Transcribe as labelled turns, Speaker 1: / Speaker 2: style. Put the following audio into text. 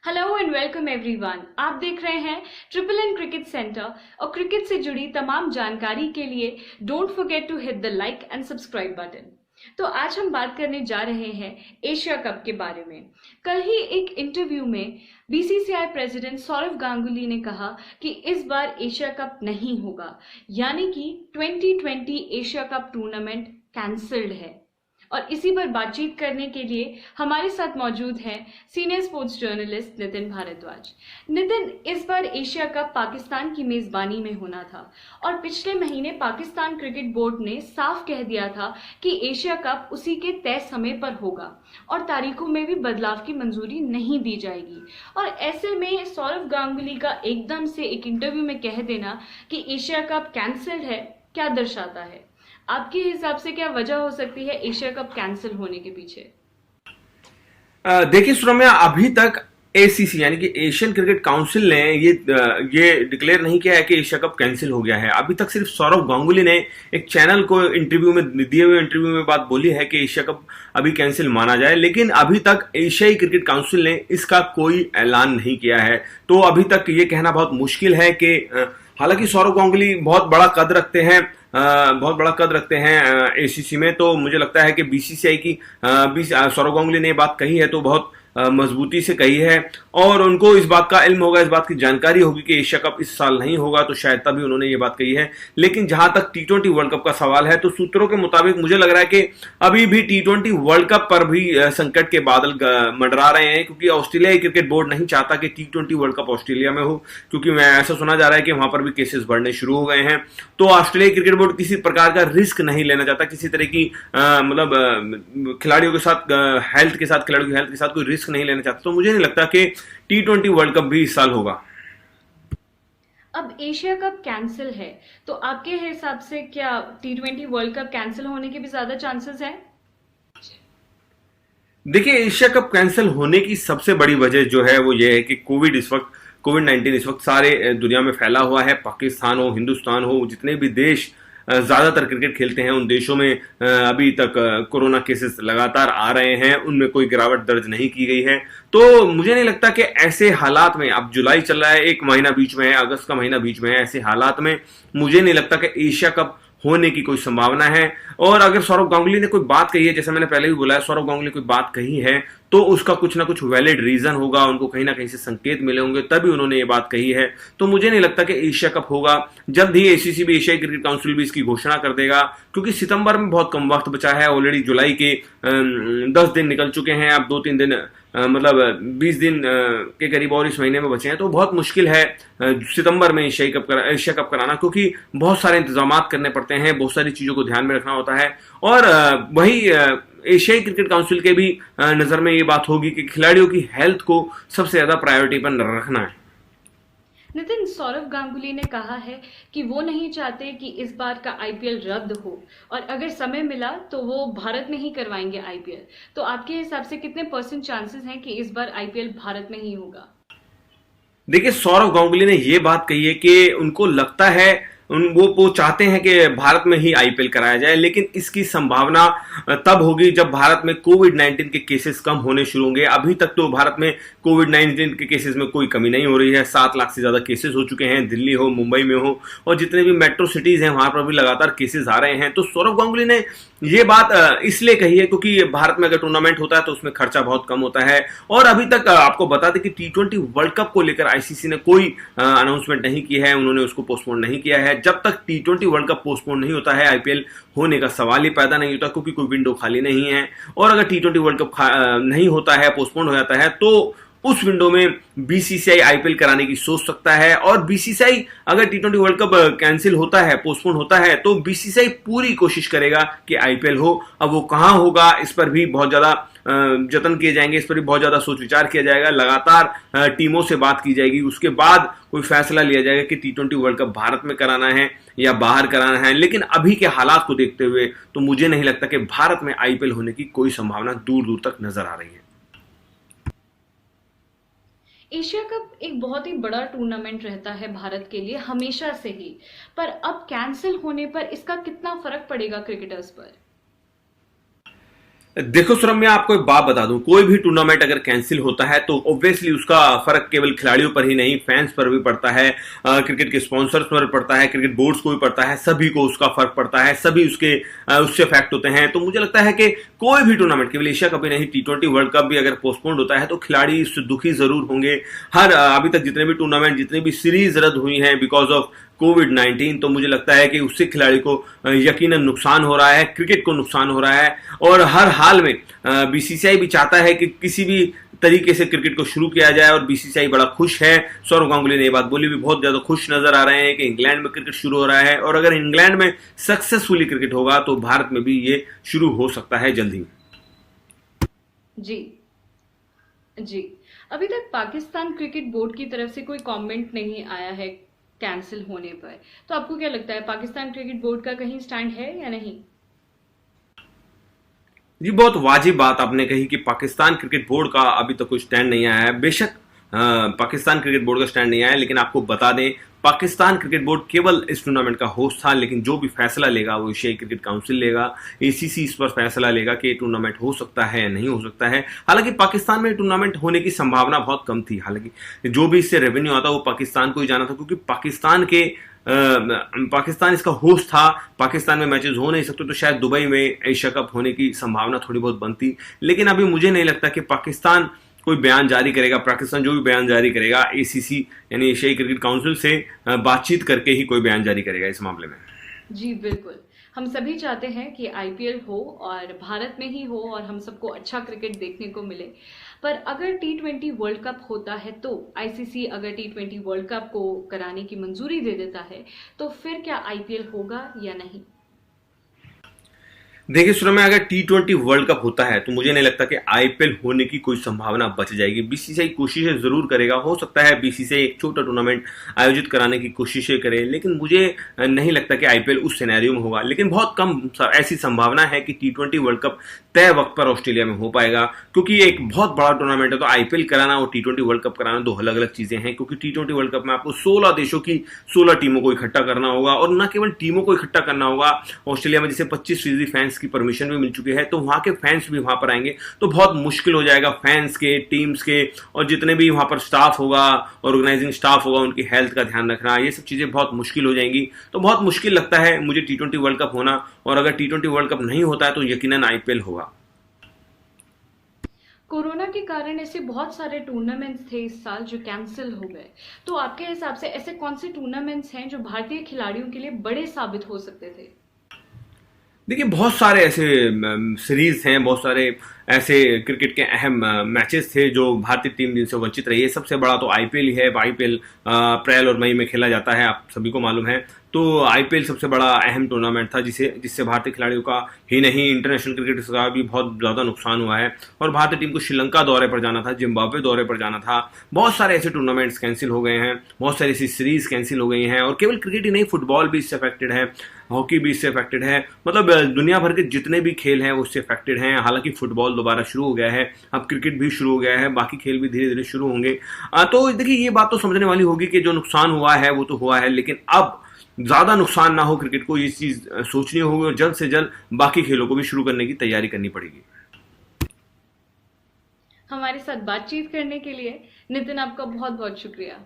Speaker 1: Hello and welcome everyone. आप देख रहे हैं ट्रिपल एन क्रिकेट सेंटर और क्रिकेट से जुड़ी तमाम जानकारी के लिए don't forget to hit the like and subscribe button. तो आज हम बात करने जा रहे हैं एशिया कप के बारे में। कल ही एक इंटरव्यू में बीसीसीआई प्रेसिडेंट सौरव गांगुली ने कहा कि इस बार एशिया कप नहीं होगा, यानी कि 2020 एशिया कप टूर्नामेंट कैंसल्ड है। और इसी पर बातचीत करने के लिए हमारे साथ मौजूद हैं senior sports journalist Nitin Bharadwaj. Nitin, इस बार एशिया कप पाकिस्तान की मेजबानी में होना था और पिछले महीने पाकिस्तान क्रिकेट बोर्ड ने साफ कह दिया था कि एशिया कप उसी के तय समय पर होगा और तारीखों में भी बदलाव की मंजूरी नहीं दी जाएगी। और ऐसे में सौरव गांगुली का एकदम से एक इंटरव्यू में कह देना कि एशिया कप कैंसल्ड है, क्या दर्शाता है? आपके हिसाब से क्या वजह हो सकती है एशिया कप कैंसिल होने के पीछे?
Speaker 2: देखिए सुरम्या, अभी तक एसीसी यानी कि एशियन क्रिकेट काउंसिल ने ये डिक्लेयर नहीं किया है कि एशिया कप कैंसिल हो गया है। अभी तक सिर्फ सौरव गांगुली ने एक चैनल को इंटरव्यू में दिए हुए इंटरव्यू में बात बोली है कि एशिया कप अभी कैंसिल माना जाए, लेकिन अभी तक एशियाई क्रिकेट काउंसिल ने इसका कोई ऐलान नहीं किया है। तो अभी तक ये कहना बहुत मुश्किल है कि हालांकि सौरव गांगुली बहुत बड़ा कद रखते हैं एसीसी में, तो मुझे लगता है कि बीसीसीआई की सौरव गांगुली ने ये बात कही है तो बहुत मजबूती से कही है और उनको इस बात का इल्म होगा, इस बात की जानकारी होगी कि एशिया कप इस साल नहीं होगा, तो शायद तभी उन्होंने ये बात कही है। लेकिन जहां तक टी20 वर्ल्ड कप का सवाल है तो सूत्रों के मुताबिक मुझे लग रहा है कि अभी भी टी20 वर्ल्ड कप पर भी संकट के बादल मंडरा रहे हैं, क्योंकि ऑस्ट्रेलियाई क्रिकेट बोर्ड नहीं चाहता कि टी20 वर्ल्ड कप ऑस्ट्रेलिया में हो, क्योंकि मैं ऐसा सुना जा रहा है कि वहां पर भी केसेस बढ़ने शुरू हो गए हैं। तो ऑस्ट्रेलियाई क्रिकेट बोर्ड किसी प्रकार का रिस्क नहीं लेना चाहता, किसी तरह की खिलाड़ियों की हेल्थ के साथ कोई रिस्क नहीं लेना चाहता। तो मुझे नहीं लगता कि टी20 वर्ल्ड कप भी इस साल होगा।
Speaker 1: अब एशिया कप कैंसिल है तो आपके हिसाब से क्या टी20 वर्ल्ड कप कैंसिल होने के भी ज्यादा चांसेस हैं?
Speaker 2: देखिए, एशिया कप कैंसिल होने की सबसे बड़ी वजह जो है वो ये है कि कोविड-19 इस वक्त सारे दुनिया में फैला हुआ है। पाकिस्तान हो, हिंदुस्तान हो, जितने भी देश ज्यादातर क्रिकेट खेलते हैं उन देशों में अभी तक कोरोना केसेस लगातार आ रहे हैं, उनमें कोई गिरावट दर्ज नहीं की गई है। तो मुझे नहीं लगता कि ऐसे हालात में, अब जुलाई चल रहा है, एक महीना बीच में है, अगस्त का महीना बीच में है, ऐसे हालात में मुझे नहीं लगता कि एशिया कप होने की कोई संभावना है। और अगर सौरव गांगुली ने कोई बात कही है, जैसे मैंने पहले भी बोला है, सौरव गांगुली ने कोई बात कही है तो उसका कुछ ना कुछ वैलिड रीजन होगा, उनको कहीं ना कहीं से संकेत मिले होंगे, तभी उन्होंने ये बात कही है। तो मुझे नहीं लगता कि एशिया कप होगा। जल्द ही एसीसी भी, एशियाई क्रिकेट काउंसिल भी इसकी घोषणा कर देगा, क्योंकि सितंबर में बहुत कम वक्त बचा है। ऑलरेडी जुलाई के 10 दिन निकल चुके हैं, अब 2-3 दिन 20 दिन के करीब और इस महीने में बचे हैं। तो बहुत मुश्किल है सितंबर में एशिया कप कराना, क्योंकि बहुत सारे इंतजाम करने पड़ते हैं, बहुत सारी चीजों को ध्यान में रखना होता है। और वही एशियाई क्रिकेट काउंसिल के भी नजर में ये बात होगी कि खिलाड़ियों की हेल्थ को सबसे ज्यादा प्रायोरिटी पर रखना है।
Speaker 1: नितिन, सौरव गांगुली ने कहा है कि वो नहीं चाहते कि इस बार का आईपीएल रद्द हो और अगर समय मिला तो वो भारत में ही करवाएंगे आईपीएल। तो आपके हिसाब से कितने % चांसेस हैं कि इस बार आईपीएल भारत में ही होगा?
Speaker 2: देखिए, सौरव गांगुली ने यह बात कही है कि उनको लगता है, वो चाहते हैं कि भारत में ही आईपीएल कराया जाए, लेकिन इसकी संभावना तब होगी जब भारत में कोविड-19 के केसेस कम होने शुरू होंगे। अभी तक तो भारत में कोविड-19 के केसेस में कोई कमी नहीं हो रही है। 7 लाख से ज्यादा केसेस हो चुके हैं, दिल्ली हो, मुंबई में हो, और जितने भी मेट्रो सिटीज हैं वहां पर भी लगातार केसेस आ रहे हैं। तो सौरव गांगुली ने ये बात इसलिए कही है क्योंकि भारत में अगर टूर्नामेंट होता है तो उसमें खर्चा बहुत कम होता है। और अभी तक आपको बता दें कि टी20 वर्ल्ड कप को लेकर आईसीसी ने कोई अनाउंसमेंट नहीं की है, उन्होंने उसको पोस्टपोन नहीं किया है। जब तक टी20 वर्ल्ड कप पोस्टपोन नहीं होता है, आईपीएल होने का सवाल ही पैदा नहीं होता, क्योंकि कोई विंडो खाली नहीं है। और अगर टी20 वर्ल्ड कप नहीं होता है, पोस्टपोन हो जाता है, तो उस विंडो में बीसीसीआई आईपीएल कराने की सोच सकता है। और बीसीसीआई अगर टी20 वर्ल्ड कप कैंसिल होता है, पोस्टपोन होता है, तो बीसीसीआई पूरी कोशिश करेगा कि आईपीएल हो। अब वो कहां होगा इस पर भी बहुत ज्यादा जतन किए जाएंगे, इस पर भी बहुत ज्यादा सोच विचार किया जाएगा, लगातार टीमों से बात की जाएगी, उसके बाद कोई फैसला लिया जाएगा कि टी20 वर्ल्ड कप भारत में कराना है या बाहर कराना है। लेकिन अभी के हालात को देखते हुए तो मुझे नहीं लगता कि भारत में आईपीएल होने की कोई संभावना दूर दूर तक नजर आ रही है।
Speaker 1: एशिया कप एक बहुत ही बड़ा टूर्नामेंट रहता है भारत के लिए हमेशा से ही, पर अब कैंसिल होने पर इसका कितना फर्क पड़ेगा क्रिकेटर्स पर?
Speaker 2: देखो सौरभ, मैं आपको एक बात बता दूं, कोई भी टूर्नामेंट अगर कैंसिल होता है तो ऑब्वियसली उसका फर्क केवल खिलाड़ियों पर ही नहीं, फैंस पर भी पड़ता है, क्रिकेट के स्पॉन्सर्स पर पड़ता है, क्रिकेट बोर्ड्स को भी पड़ता है, सभी को उसका फर्क पड़ता है, सभी उससे अफेक्ट होते हैं। तो मुझे लगता है कि कोई भी टूर्नामेंट, केवल एशिया कप ही नहीं, T20 वर्ल्ड कप भी अगर पोस्टपोन्ड होता है तो खिलाड़ी इससे दुखी जरूर होंगे। अभी तक जितने भी टूर्नामेंट, जितनी भी सीरीज रद्द हुई हैं बिकॉज ऑफ कोविड-19, तो मुझे लगता है कि उससे खिलाड़ी को यकीनन नुकसान हो रहा है, क्रिकेट को नुकसान हो रहा है। और हर हाल में बीसीसीआई भी चाहता है कि किसी भी तरीके से क्रिकेट को शुरू किया जाए, और बीसीसीआई बड़ा खुश है। सौरव गांगुली ने ये बात बोली, भी बहुत ज्यादा खुश नजर आ रहे हैं कि इंग्लैंड में क्रिकेट शुरू हो रहा है, और अगर इंग्लैंड में सक्सेसफुली क्रिकेट होगा तो भारत में भी ये शुरू हो सकता है जल्दी।
Speaker 1: जी जी, अभी तक पाकिस्तान क्रिकेट बोर्ड की तरफ से कोई कमेंट नहीं आया है कैंसिल होने पर। तो आपको क्या लगता है, पाकिस्तान क्रिकेट बोर्ड का कहीं स्टैंड है या नहीं?
Speaker 2: जी, बहुत वाजिब बात आपने कही कि पाकिस्तान क्रिकेट बोर्ड का अभी तक कोई स्टैंड नहीं आया है। बेशक पाकिस्तान क्रिकेट बोर्ड का स्टैंड नहीं आया है, लेकिन आपको बता दें, पाकिस्तान क्रिकेट बोर्ड केवल इस टूर्नामेंट का होस्ट था, लेकिन जो भी फैसला लेगा वो एशियाई क्रिकेट काउंसिल लेगा। एसीसी इस पर फैसला लेगा कि टूर्नामेंट हो सकता है या नहीं हो सकता है। हालांकि पाकिस्तान में टूर्नामेंट होने की संभावना बहुत कम थी, हालांकि जो भी इससे रेवेन्यू आता वो पाकिस्तान को ही जाना था, क्योंकि पाकिस्तान इसका होस्ट था। पाकिस्तान में मैचेस हो नहीं सकते तो शायद दुबई में एशिया कप होने की संभावना थोड़ी बहुत बनती, लेकिन अभी मुझे नहीं लगता कि पाकिस्तान कोई बयान जारी करेगा। पाकिस्तान जो भी बयान जारी करेगा एसीसी यानी एशियाई क्रिकेट काउंसिल से बातचीत करके ही कोई बयान जारी करेगा इस मामले में।
Speaker 1: जी बिल्कुल, हम सभी चाहते हैं कि आईपीएल हो और भारत में ही हो और हम सबको अच्छा क्रिकेट देखने को मिले। पर अगर T20 वर्ल्ड कप होता है तो आईसीसी अगर T20 वर्ल्ड कप को कराने की मंजूरी दे देता है तो फिर क्या आईपीएल होगा या नहीं?
Speaker 2: देखिए सुनो, में अगर T20 वर्ल्ड कप होता है तो मुझे नहीं लगता कि आईपीएल होने की कोई संभावना बच जाएगी। बीसीसीआई कोशिशें जरूर करेगा, हो सकता है बीसीसीआई एक छोटा टूर्नामेंट आयोजित कराने की कोशिशें करे, लेकिन मुझे नहीं लगता कि आईपीएल उस सिनेरियो में होगा। लेकिन बहुत कम ऐसी संभावना है कि T20 वर्ल्ड कप तय वक्त पर ऑस्ट्रेलिया में हो पाएगा, क्योंकि एक बहुत बड़ा टूर्नामेंट है। तो आईपीएल कराना और T20 वर्ल्ड कप कराना दो अलग अलग चीजें हैं, क्योंकि T20 वर्ल्ड कप में आपको 16 देशों की 16 टीमों को इकट्ठा करना होगा, और न केवल टीमों को इकट्ठा करना होगा, ऑस्ट्रेलिया में जैसे 25% फैंस की परमिशन भी मिल चुकी है, तो वहां के फैंस भी वहां पर आएंगे, तो बहुत मुश्किल हो जाएगा फैंस के, टीम्स के, और जितने भी वहां पर स्टाफ होगा, ऑर्गेनाइजिंग स्टाफ होगा, उनकी हेल्थ का ध्यान रखना, ये सब चीजें बहुत मुश्किल हो जाएंगी। तो बहुत मुश्किल लगता है मुझे T20 वर्ल्ड कप होना, और अगर T20 वर्ल्ड कप नहीं होता है तो यकीनन आईपीएल होगा।
Speaker 1: कोरोना के कारण ऐसे बहुत सारे टूर्नामेंट्स थे इस साल जो कैंसिल हो गए। तो आपके हिसाब से ऐसे कौन से टूर्नामेंट्स हैं जो भारतीय खिलाड़ियों के लिए बड़े साबित हो सकते थे?
Speaker 2: देखिए, बहुत सारे ऐसे सीरीज हैं, बहुत सारे ऐसे क्रिकेट के अहम मैचेस थे जो भारतीय टीम जिनसे वंचित रही है। सबसे बड़ा तो आईपीएल ही है। आईपीएल अप्रैल और मई में खेला जाता है, आप सभी को मालूम है। तो आईपीएल सबसे बड़ा अहम टूर्नामेंट था जिससे भारतीय खिलाड़ियों का ही नहीं, इंटरनेशनल क्रिकेट का भी बहुत ज्यादा नुकसान हुआ है। और भारतीय टीम को श्रीलंका दौरे पर जाना था, जिम्बाब्वे दौरे पर जाना था। बहुत सारे ऐसे टूर्नामेंट्स कैंसिल हो गए हैं, बहुत सारी ऐसी सीरीज कैंसिल हो गई हैं। और केवल क्रिकेट ही नहीं, फुटबॉल भी इससे अफेक्टेड है, हॉकी भी इससे अफेक्टेड है। मतलब दुनिया भर के जितने भी खेल हैं वो उससे अफेक्टेड हैं। हालांकि फुटबॉल दोबारा शुरू हो गया है, अब क्रिकेट भी शुरू हो गया है, बाकी खेल भी धीरे धीरे शुरू होंगे। तो देखिए, ये बात तो समझने वाली होगी कि जो नुकसान हुआ है वो तो हुआ है, लेकिन अब ज्यादा नुकसान ना हो क्रिकेट को, ये चीज सोचनी होगी, और जल्द से जल्द बाकी खेलों को भी शुरू करने की तैयारी करनी पड़ेगी।
Speaker 1: हमारे साथ बातचीत करने के लिए नितिन, आपका बहुत बहुत शुक्रिया।